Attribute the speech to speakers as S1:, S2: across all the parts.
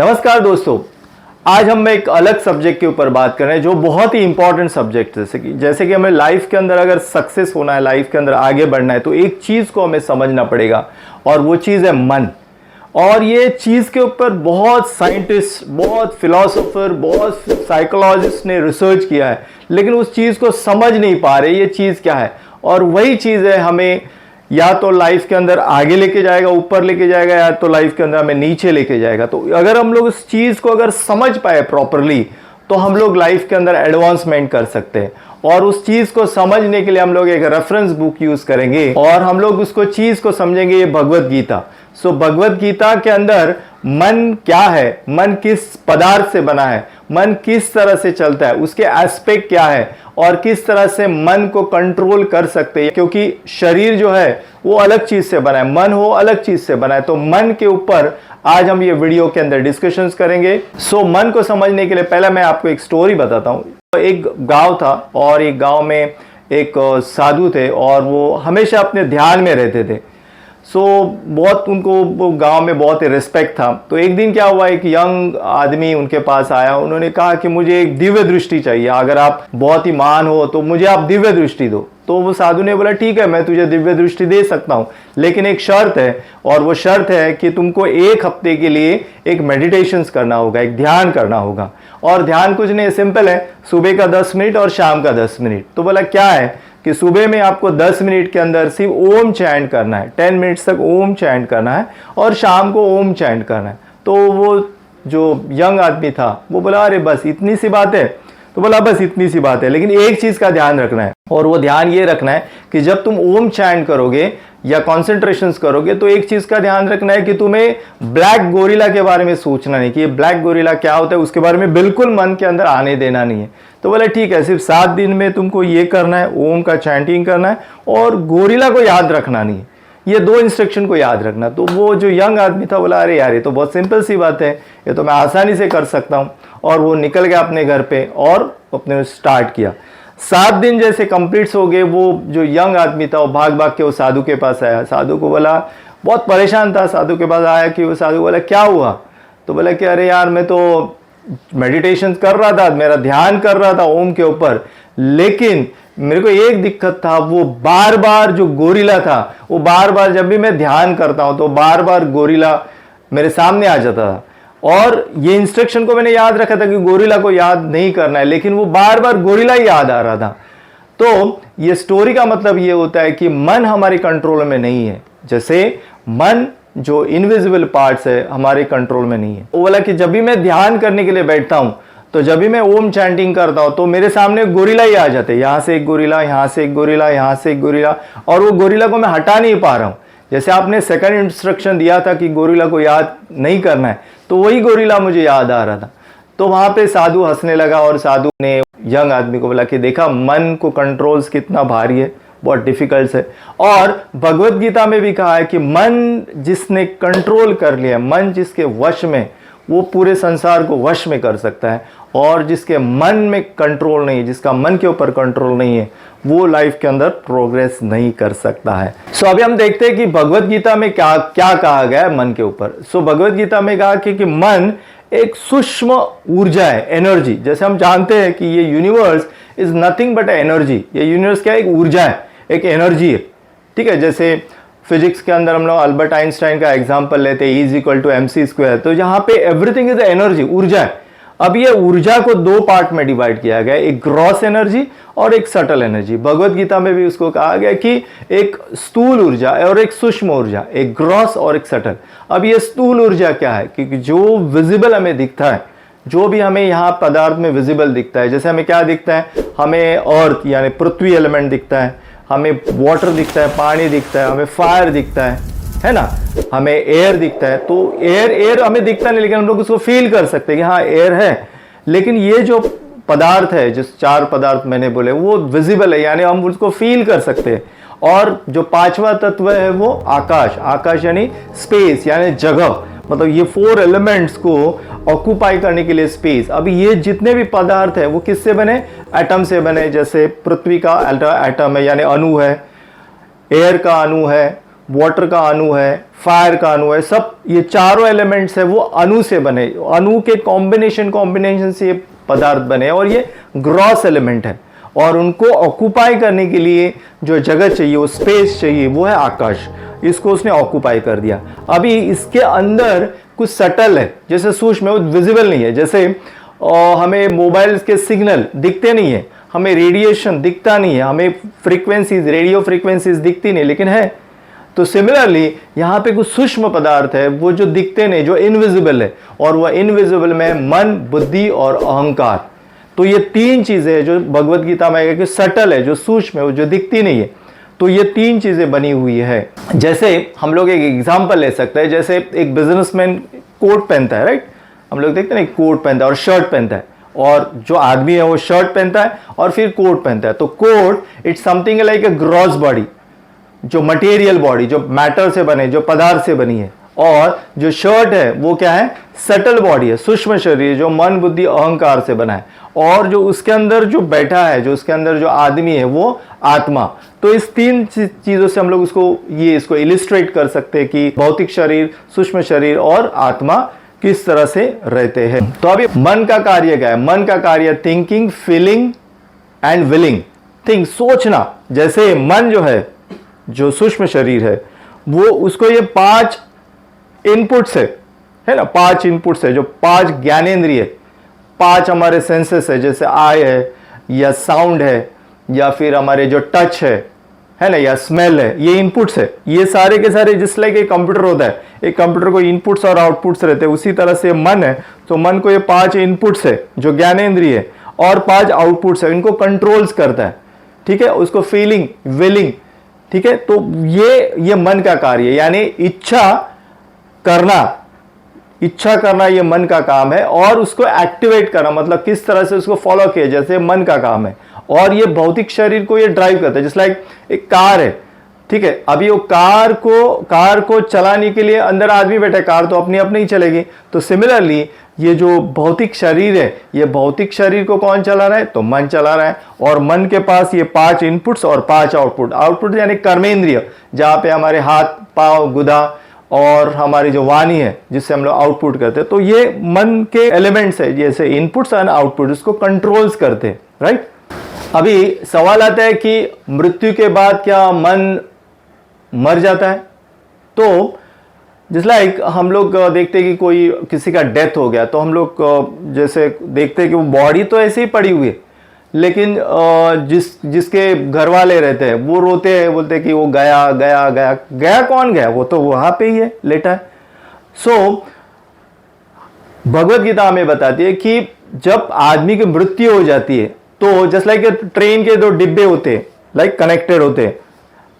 S1: नमस्कार दोस्तों, आज हम एक अलग सब्जेक्ट के ऊपर बात कर रहे हैं जो बहुत ही इंपॉर्टेंट सब्जेक्ट है। जैसे कि हमें लाइफ के अंदर अगर सक्सेस होना है, लाइफ के अंदर आगे बढ़ना है, तो एक चीज़ को हमें समझना पड़ेगा और वो चीज़ है मन। और ये चीज़ के ऊपर बहुत साइंटिस्ट, बहुत फिलोसोफर, बहुत साइकोलॉजिस्ट ने रिसर्च किया है, लेकिन उस चीज़ को समझ नहीं पा रहे ये चीज़ क्या है। और वही चीज़ है हमें या तो लाइफ के अंदर आगे लेके जाएगा, ऊपर लेके जाएगा, या तो लाइफ के अंदर हमें नीचे लेके जाएगा। तो अगर हम लोग उस चीज़ को अगर समझ पाए प्रॉपरली, तो हम लोग लाइफ के अंदर एडवांसमेंट कर सकते हैं। और उस चीज़ को समझने के लिए हम लोग एक रेफरेंस बुक यूज़ करेंगे और हम लोग उसको चीज़ को समझेंगे, ये भगवत गीता। सो भगवत गीता के अंदर मन क्या है, मन किस पदार्थ से बना है, मन किस तरह से चलता है, उसके एस्पेक्ट क्या है और किस तरह से मन को कंट्रोल कर सकते हैं। क्योंकि शरीर जो है वो अलग चीज से बना है, मन हो अलग चीज से बना है। तो मन के ऊपर आज हम ये वीडियो के अंदर डिस्कशंस करेंगे। सो मन को समझने के लिए पहले मैं आपको एक स्टोरी बताता हूँ। एक गांव था और एक गांव में एक साधु थे और वो हमेशा अपने ध्यान में रहते थे। बहुत उनको वो गांव में बहुत ही रिस्पेक्ट था। तो एक दिन क्या हुआ, एक यंग आदमी उनके पास आया। उन्होंने कहा कि मुझे एक दिव्य दृष्टि चाहिए, अगर आप बहुत ही महान हो तो मुझे आप दिव्य दृष्टि दो। तो वो साधु ने बोला, ठीक है, मैं तुझे दिव्य दृष्टि दे सकता हूँ, लेकिन एक शर्त है, और वो शर्त है कि तुमको 1 हफ्ते के लिए एक मेडिटेशंस करना होगा, एक ध्यान करना होगा। और ध्यान कुछ नहीं, सिंपल है, सुबह का 10 मिनट और शाम का 10 मिनट। तो बोला क्या है कि सुबह में आपको 10 मिनट के अंदर सिर्फ ओम चैंट करना है, 10 मिनट्स तक ओम चैंट करना है, और शाम को ओम चैंट करना है। तो वो जो यंग आदमी था वो बोला, अरे बस इतनी सी बात है। तो बोला बस इतनी सी बात है, लेकिन एक चीज़ का ध्यान रखना है, और वो ध्यान ये रखना है कि जब तुम ओम चैंट करोगे या कॉन्सेंट्रेशंस करोगे, तो एक चीज़ का ध्यान रखना है कि तुम्हें ब्लैक गोरिल्ला के बारे में सोचना नहीं, कि ये ब्लैक गोरिल्ला क्या होता है, उसके बारे में बिल्कुल मन के अंदर आने देना नहीं है। तो बोले ठीक है, सिर्फ 7 दिन में तुमको ये करना है, ओम का चैंटिंग करना है, और गोरिल्ला को याद रखना नहीं है, ये 2 इंस्ट्रक्शन को याद रखना। तो वो जो यंग आदमी था बोला, अरे यार ये तो बहुत सिंपल सी बात है, ये तो मैं आसानी से कर सकता हूँ। और वो निकल गया अपने घर पे और अपने स्टार्ट किया। 7 दिन जैसे कंप्लीट्स हो गए, वो जो यंग आदमी था वो भाग भाग के वो साधु के पास आया। साधु को बोला, बहुत परेशान था, साधु के पास आया कि वो साधु बोला क्या हुआ। तो बोला कि अरे यार मैं तो मेडिटेशन कर रहा था, मेरा ध्यान कर रहा था ओम के ऊपर, लेकिन मेरे को एक दिक्कत था, वो बार बार जो गोरिल्ला था वो बार बार जब भी मैं ध्यान करता हूँ तो बार बार गोरिल्ला मेरे सामने आ जाता था। और ये इंस्ट्रक्शन को मैंने याद रखा था कि गोरिल्ला को याद नहीं करना है, लेकिन वो बार बार गोरिल्ला ही याद आ रहा था। तो ये स्टोरी का मतलब ये होता है कि मन हमारे कंट्रोल में नहीं है। जैसे मन जो इनविजिबल पार्ट्स है हमारे कंट्रोल में नहीं है। वो बोला कि जब भी मैं ध्यान करने के लिए बैठता हूँ, तो जब भी मैं ओम चैंटिंग करता हूँ, तो मेरे सामने गोरिल्ला ही आ जाते हैं, यहाँ से एक गोरिल्ला, यहाँ से एक गोरिल्ला, यहाँ से एक गोरिल्ला, और वो गोरिल्ला को मैं हटा नहीं पा रहा हूँ। जैसे आपने सेकंड इंस्ट्रक्शन दिया था कि गोरिल्ला को याद नहीं करना है, तो वही गोरिल्ला मुझे याद आ रहा था। तो वहाँ पे साधु हंसने लगा और साधु ने यंग आदमी को बोला कि देखा मन को कंट्रोल्स कितना भारी है, बहुत डिफिकल्ट है। और भगवत गीता में भी कहा है कि मन जिसने कंट्रोल कर लिया, मन जिसके वश में, वो पूरे संसार को वश में कर सकता है। और जिसके मन में कंट्रोल नहीं, जिसका मन के ऊपर कंट्रोल नहीं है, वो लाइफ के अंदर प्रोग्रेस नहीं कर सकता है। सो अभी हम देखते हैं कि भगवत गीता में क्या क्या कहा गया है मन के ऊपर। सो भगवत गीता में कहा कि मन एक सूक्ष्म ऊर्जा है, एनर्जी। जैसे हम जानते हैं कि ये universe is nothing but energy. ये यूनिवर्स क्या है, एक ऊर्जा है, एक एनर्जी है, ठीक है। जैसे फिजिक्स के अंदर हम लोग अल्बर्ट आइंस्टाइन का एग्जांपल लेते हैं, E = mc²। तो यहाँ पे एवरीथिंग इज एनर्जी, ऊर्जा है। अब ये ऊर्जा को 2 पार्ट में डिवाइड किया गया है, एक ग्रॉस एनर्जी और एक सटल एनर्जी। भगवत गीता में भी उसको कहा गया कि एक स्थूल ऊर्जा और एक सूक्ष्म ऊर्जा, एक ग्रॉस और एक सटल। अब ये स्थूल ऊर्जा क्या है, क्योंकि जो विजिबल हमें दिखता है, जो भी हमें यहाँ पदार्थ में विजिबल दिखता है, जैसे हमें क्या दिखता है, हमें अर्थ यानी पृथ्वी एलिमेंट दिखता है, हमें वाटर दिखता है, पानी दिखता है, हमें फायर दिखता है ना, हमें एयर दिखता है। तो एयर हमें दिखता नहीं, लेकिन हम लोग उसको फील कर सकते हैं कि हाँ एयर है। लेकिन ये जो पदार्थ है, जिस 4 पदार्थ मैंने बोले, वो विजिबल है, यानी हम उसको फील कर सकते हैं। और जो 5वां तत्व है वो आकाश, आकाश यानी स्पेस, यानी जगह, मतलब ये 4 एलिमेंट्स को ऑक्यूपाई करने के लिए स्पेस। अब ये जितने भी पदार्थ है वो किससे बने, एटम से बने। जैसे पृथ्वी का एटम है यानी अणु है, एयर का अणु है, वाटर का अणु है, फायर का अणु है, सब ये चारों एलिमेंट्स है वो अणु से बने, अणु के कॉम्बिनेशन से ये पदार्थ बने और ये ग्रॉस एलिमेंट है और उनको ऑक्यूपाई करने के लिए जो जगह चाहिए, वो स्पेस चाहिए, वो है आकाश। इसको उसने ऑक्यूपाई कर दिया। अभी इसके अंदर कुछ सटल है, जैसे सूक्ष्म है, वो विजिबल नहीं है। जैसे हमें मोबाइल के सिग्नल दिखते नहीं है, हमें रेडिएशन दिखता नहीं है, हमें फ्रीक्वेंसीज, रेडियो फ्रीक्वेंसीज दिखती नहीं, लेकिन है। तो सिमिलरली यहाँ पे कुछ सूक्ष्म पदार्थ है वो जो दिखते नहीं, जो इनविजिबल है, और वह इनविजिबल में मन, बुद्धि और अहंकार। तो ये तीन चीजें जो भगवत गीता में है कि सटल है, जो सूक्ष्म है, वो जो दिखती नहीं है, तो ये तीन चीजें बनी हुई है। जैसे हम लोग एक एग्जांपल ले सकते हैं, जैसे एक बिजनेसमैन कोट पहनता है, राइट, हम लोग देखते हैं ना, कोट पहनता है और शर्ट पहनता है, और जो आदमी है वो शर्ट पहनता है और फिर कोट पहनता है। तो coat it's something like a gross body, जो मटेरियल बॉडी, जो मैटर से बने, जो पदार्थ से बनी है, और जो शर्ट है वो क्या है, सटल बॉडी है, सूक्ष्म शरीर, जो मन, बुद्धि, अहंकार से बना है, और जो उसके अंदर जो बैठा है, जो उसके अंदर जो आदमी है, वो आत्मा। तो इस तीन चीजों से हम लोग इसको इलिस्ट्रेट कर सकते हैं कि भौतिक शरीर, सूक्ष्म शरीर और आत्मा किस तरह से रहते हैं। तो अभी मन का कार्य क्या है? मन का कार्य thinking, feeling and willing. Think, सोचना। जैसे मन जो है, जो सूक्ष्म शरीर है, वो उसको ये 5 इनपुट्स है ना, 5 इनपुट्स है, जो 5 ज्ञानेंद्रिय, 5 हमारे सेंसेस है, जैसे आई है या साउंड है या फिर हमारे जो टच है ना, या स्मेल है, ये इनपुट्स है। ये सारे के सारे जिस लाइक एक कंप्यूटर होता है, एक कंप्यूटर को इनपुट्स और आउटपुट्स रहते हैं, उसी तरह से मन है। तो मन को ये 5 इनपुट्स है जो ज्ञानेंद्रिय है, और 5 आउटपुट्स है, इनको कंट्रोल्स करता है, ठीक है, उसको फीलिंग, विलिंग, ठीक है। तो ये मन का कार्य है, यानी इच्छा करना ये मन का काम है, और उसको एक्टिवेट करना, मतलब किस तरह से उसको फॉलो किया, जैसे मन का काम है। और ये भौतिक शरीर को ये ड्राइव करता है, जैसे लाइक एक कार है, ठीक है। अभी वो कार को चलाने के लिए अंदर आदमी बैठा है, कार तो अपनी अपनी ही चलेगी। तो सिमिलरली ये जो भौतिक शरीर है, ये भौतिक शरीर को कौन चला रहा है? तो मन चला रहा है। और मन के पास ये 5 इनपुट्स और 5 आउटपुट यानी कर्मेंद्रिय, जहां पे हमारे हाथ, पांव, गुदा और हमारी जो वाणी है, जिससे हम लोग आउटपुट करते हैं। तो ये मन के एलिमेंट्स है, जैसे इनपुट्स एंड आउटपुट, इसको कंट्रोल्स करते हैं, राइट। अभी सवाल आता है कि मृत्यु के बाद क्या मन मर जाता है? तो जिस लाइक हम लोग देखते हैं कि किसी का डेथ हो गया, तो हम लोग जैसे देखते हैं कि वो बॉडी तो ऐसे ही पड़ी हुई है, लेकिन जिसके घर वाले रहते हैं वो रोते हैं, बोलते हैं कि वो गया। कौन गया? वो तो वहां पे ही है, लेटा है। सो भगवत गीता हमें बताती है कि जब आदमी की मृत्यु हो जाती है, तो जस्ट लाइक ट्रेन के 2 डिब्बे होते हैं, लाइक कनेक्टेड होते हैं,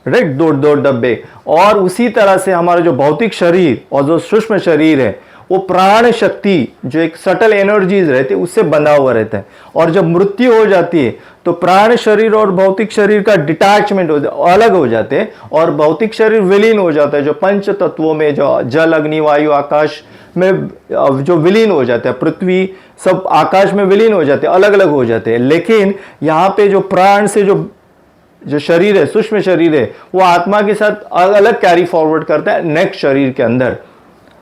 S1: राइट, 2 डब्बे। और उसी तरह से हमारा जो भौतिक शरीर और जो सूक्ष्म शरीर है, वो प्राण शक्ति, जो एक सटल एनर्जीज रहती है, उससे बंधा हुआ रहता है। और जब मृत्यु हो जाती है, तो प्राण शरीर और भौतिक शरीर का डिटैचमेंट अलग हो जाते हैं, और भौतिक शरीर विलीन हो जाता है, जो पंच तत्वों में, जो जल, अग्नि, वायु, आकाश में जो विलीन हो जाते हैं, पृथ्वी, सब आकाश में विलीन हो जाते हैं, अलग अलग हो जाते हैं। लेकिन यहाँ पे जो प्राण से जो शरीर है, सूक्ष्म शरीर है, वो आत्मा के साथ अलग कैरी फॉरवर्ड करता है नेक्स्ट शरीर के अंदर।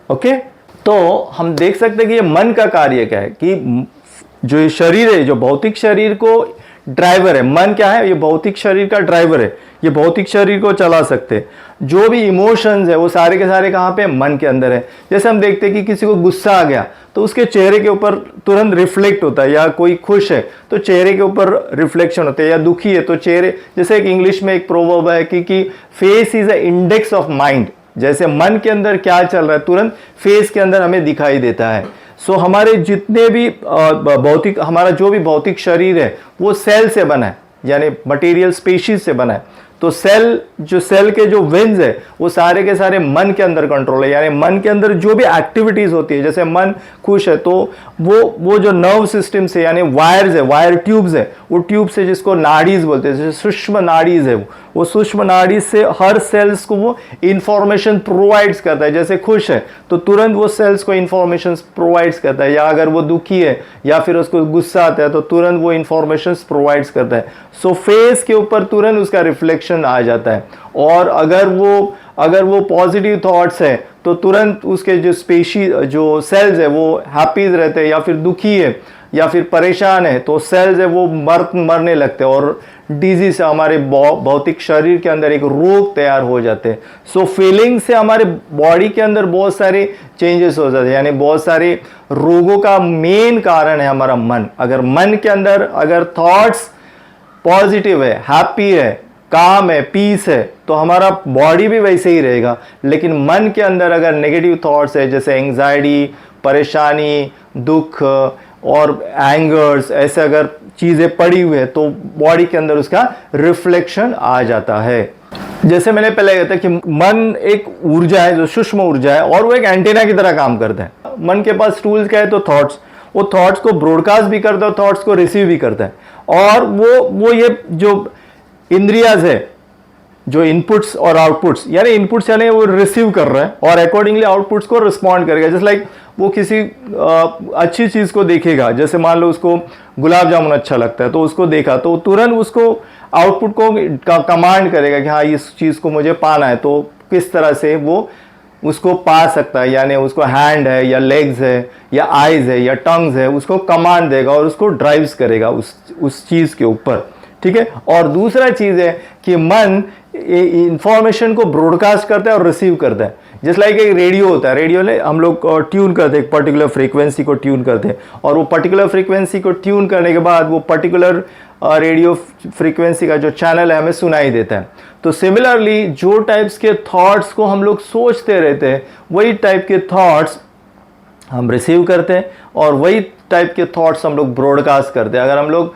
S1: ओके, तो हम देख सकते हैं कि ये मन का कार्य क्या है, कि जो ये शरीर है, जो भौतिक शरीर को ड्राइवर है, मन क्या है? ये भौतिक शरीर का ड्राइवर है, ये भौतिक शरीर को चला सकते हैं। जो भी इमोशंस है वो सारे के सारे कहाँ पे? मन के अंदर है। जैसे हम देखते हैं कि किसी को गुस्सा आ गया, तो उसके चेहरे के ऊपर तुरंत रिफ्लेक्ट होता है, या कोई खुश है तो चेहरे के ऊपर रिफ्लेक्शन होता है, या दुखी है तो चेहरे, जैसे एक इंग्लिश में एक प्रोवर्ब है कि face is a index of mind. जैसे मन के अंदर क्या चल रहा है, तुरंत फेस के अंदर हमें दिखाई देता है। सो हमारे जितने भी हमारा जो भी भौतिक शरीर है, वो सेल से बना है, यानी मटेरियल स्पीशीज से बना है। तो सेल के जो विंग्स है, वो सारे के सारे मन के अंदर कंट्रोल है, यानी मन के अंदर जो भी एक्टिविटीज होती है, जैसे मन खुश है तो वो जो नर्व सिस्टम से, यानी वायर्स है, वायर ट्यूब्स है, वो ट्यूब से, जिसको नाड़ीज बोलते हैं, जैसे सूक्ष्म नाड़ीज है, वो सूक्ष्म नाड़ी से हर सेल्स को वो इंफॉर्मेशन प्रोवाइड्स करता है। जैसे खुश है तो तुरंत वो सेल्स को इंफॉर्मेशन प्रोवाइड्स करता है, या अगर वो दुखी है या फिर उसको गुस्सा आता है तो तुरंत वो इंफॉर्मेशन प्रोवाइड्स करता है। सो फेस के ऊपर तुरंत उसका रिफ्लेक्शन आ जाता है। और अगर वो अगर वो पॉजिटिव थॉट्स है तो तुरंत उसके जो जो सेल्स है वो हैप्पी रहते हैं, या फिर दुखी है या फिर परेशान है तो सेल्स है वो मरने लगते हैं और डिजीज हमारे भौतिक शरीर के अंदर एक रोग तैयार हो जाते हैं। सो फीलिंग से हमारे बॉडी के अंदर बहुत सारे चेंजेस हो जाते हैं, यानी बहुत सारे रोगों का मेन कारण है हमारा मन। अगर मन के अंदर अगर थॉट्स पॉजिटिव है, हैप्पी है, काम है, पीस है, तो हमारा बॉडी भी वैसे ही रहेगा। लेकिन मन के अंदर अगर नेगेटिव थॉट्स है जैसे एंग्जाइटी, परेशानी, दुख और एंगर्स, ऐसे अगर चीज़ें पड़ी हुई है तो बॉडी के अंदर उसका रिफ्लेक्शन आ जाता है। जैसे मैंने पहले कहा था कि मन एक ऊर्जा है जो सूक्ष्म ऊर्जा है और वो एक एंटीना की तरह काम करता है। मन के पास टूल्स क्या है तो थॉट्स, वो थॉट्स को ब्रॉडकास्ट भी करता है, थॉट्स को रिसीव भी करता है। और वो ये जो इंद्रियाज है, जो इनपुट्स और आउटपुट्स, यानी इनपुट्स यानी वो रिसीव कर रहा है और अकॉर्डिंगली आउटपुट्स को रिस्पॉन्ड करेगा। जैसे लाइक वो किसी अच्छी चीज़ को देखेगा, जैसे मान लो उसको गुलाब जामुन अच्छा लगता है तो उसको देखा तो तुरंत उसको आउटपुट को कमांड करेगा कि हाँ इस चीज़ को मुझे पाना है, तो किस तरह से वो उसको पा सकता है, यानी उसको हैंड है या लेग्स है या आइज़ है या टंग्स है, उसको कमांड देगा और उसको ड्राइव्स करेगा उस चीज़ के ऊपर। ठीक है। और दूसरा चीज़ है कि मन इंफॉर्मेशन को ब्रॉडकास्ट करता है और रिसीव करता है। जैसे लाइक एक रेडियो होता है, रेडियो में हम लोग ट्यून करते हैं, एक पर्टिकुलर फ्रीक्वेंसी को ट्यून करते हैं और वो पर्टिकुलर फ्रीक्वेंसी को ट्यून करने के बाद वो पर्टिकुलर रेडियो फ्रीक्वेंसी का जो चैनल है हमें सुनाई देता है। तो सिमिलरली जो टाइप्स के थॉट्स को हम लोग सोचते रहते हैं वही टाइप के थॉट्स हम रिसीव करते हैं और वही टाइप के थॉट्स हम लोग ब्रॉडकास्ट करते हैं। अगर हम लोग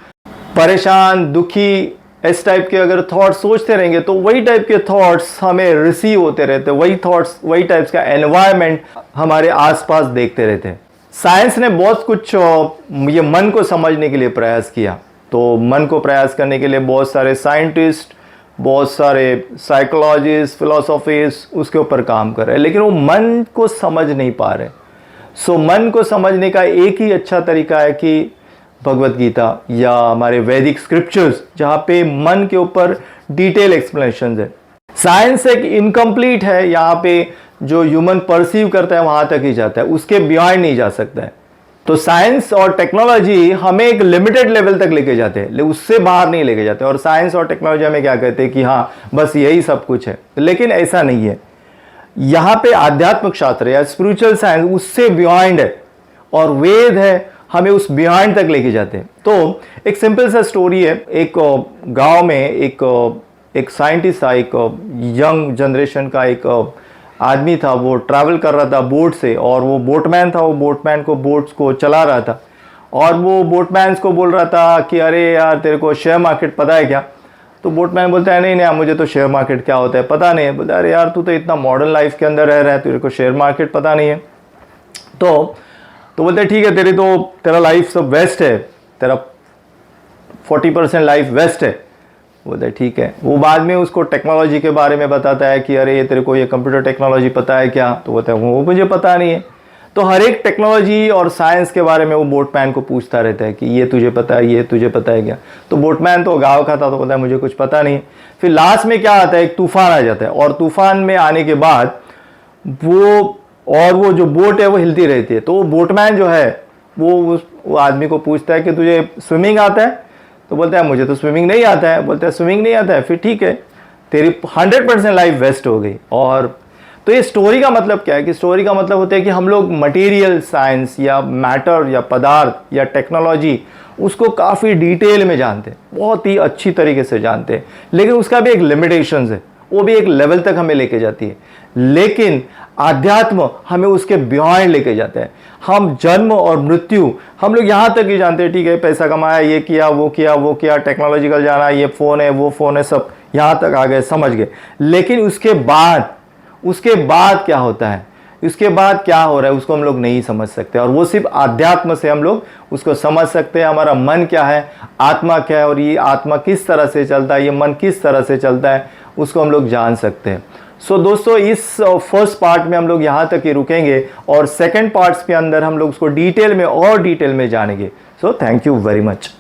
S1: परेशान, दुखी, इस टाइप के अगर थॉट्स सोचते रहेंगे तो वही टाइप के थॉट्स हमें रिसीव होते रहते हैं, वही थॉट्स, वही टाइप्स का एनवायरनमेंट हमारे आसपास देखते रहते हैं। साइंस ने बहुत कुछ ये मन को समझने के लिए प्रयास किया। तो मन को प्रयास करने के लिए बहुत सारे साइंटिस्ट, बहुत सारे साइकोलॉजिस्ट, फिलोसॉफिस्ट उसके ऊपर काम कर रहे हैं, लेकिन वो मन को समझ नहीं पा रहे। सो मन को समझने का एक ही अच्छा तरीका है कि भगवत गीता या हमारे वैदिक स्क्रिप्चर्स, जहाँ पे मन के ऊपर डिटेल एक्सप्लेनेशन है। साइंस एक इनकम्प्लीट है, यहाँ पे जो ह्यूमन परसीव करता है वहाँ तक ही जाता है, उसके बियॉन्ड नहीं जा सकता है। तो साइंस और टेक्नोलॉजी हमें एक लिमिटेड लेवल तक लेके जाते हैं, लेकिन उससे बाहर नहीं लेके जाते। और साइंस और टेक्नोलॉजी हमें क्या कहते हैं कि हाँ बस यही सब कुछ है, लेकिन ऐसा नहीं है। यहाँ पे आध्यात्मिक शास्त्र या स्पिरिचुअल साइंस उससे बियॉन्ड है और वेद है हमें उस बियॉन्ड तक लेके जाते हैं। तो एक सिंपल सा स्टोरी है। एक गांव में एक साइंटिस्ट था, एक यंग जनरेशन का एक आदमी था। वो ट्रैवल कर रहा था बोट से और वो बोटमैन था। वो बोटमैन को बोट्स को चला रहा था और वो बोटमैन को बोल रहा था कि अरे यार तेरे को शेयर मार्केट पता है क्या? तो बोटमैन बोलता है नहीं नहीं मुझे तो शेयर मार्केट क्या होता है पता नहीं है। बोलता है अरे यार तू तो इतना मॉडर्न लाइफ के अंदर रह रहा है, तेरे को शेयर मार्केट पता नहीं है। तो बोलते हैं ठीक है तेरा लाइफ सब वेस्ट है, तेरा 40% लाइफ वेस्ट है। बोलते हैं ठीक है। वो बाद में उसको टेक्नोलॉजी के बारे में बताता है कि अरे तेरे को ये कंप्यूटर टेक्नोलॉजी पता है क्या? तो बोलता है वो मुझे पता नहीं है। तो हर एक टेक्नोलॉजी और साइंस के बारे में वो बोटमैन को पूछता रहता है कि ये तुझे पता है, ये तुझे पता है क्या? तो बोटमैन तो गाँव का था तो बोलता है मुझे कुछ पता नहीं है। फिर लास्ट में क्या आता है, एक तूफान आ जाता है और तूफान में आने के बाद वो जो बोट है वो हिलती रहती है। तो वो बोटमैन जो है वो आदमी को पूछता है कि तुझे स्विमिंग आता है? तो बोलता है मुझे तो स्विमिंग नहीं आता है। बोलता है स्विमिंग नहीं आता है, फिर ठीक है तेरी 100% लाइफ वेस्ट हो गई। और तो ये स्टोरी का मतलब क्या है कि स्टोरी का मतलब होता है कि हम लोग मटेरियल साइंस या मैटर या पदार्थ या टेक्नोलॉजी उसको काफ़ी डिटेल में जानते हैं, बहुत ही अच्छी तरीके से जानते हैं, लेकिन उसका भी एक लिमिटेशंस है, वो भी एक लेवल तक हमें लेके जाती है। लेकिन आध्यात्म हमें उसके बियॉन्ड लेके जाता है। हम जन्म और मृत्यु हम लोग यहाँ तक ही जानते हैं, ठीक है पैसा कमाया, ये किया वो किया वो किया, टेक्नोलॉजिकल जाना, ये फ़ोन है वो फ़ोन है, सब यहाँ तक आ गए, समझ गए। लेकिन उसके बाद क्या होता है, उसके बाद क्या हो रहा है उसको हम लोग नहीं समझ सकते। और वो सिर्फ आध्यात्म से हम लोग उसको समझ सकते हैं। हमारा मन क्या है, आत्मा क्या है और ये आत्मा किस तरह से चलता है, ये मन किस तरह से चलता है, उसको हम लोग जान सकते हैं। सो दोस्तों इस फर्स्ट पार्ट में हम लोग यहाँ तक ही रुकेंगे और सेकंड पार्ट्स के अंदर हम लोग उसको डिटेल में और डिटेल में जानेंगे। So thank you very much.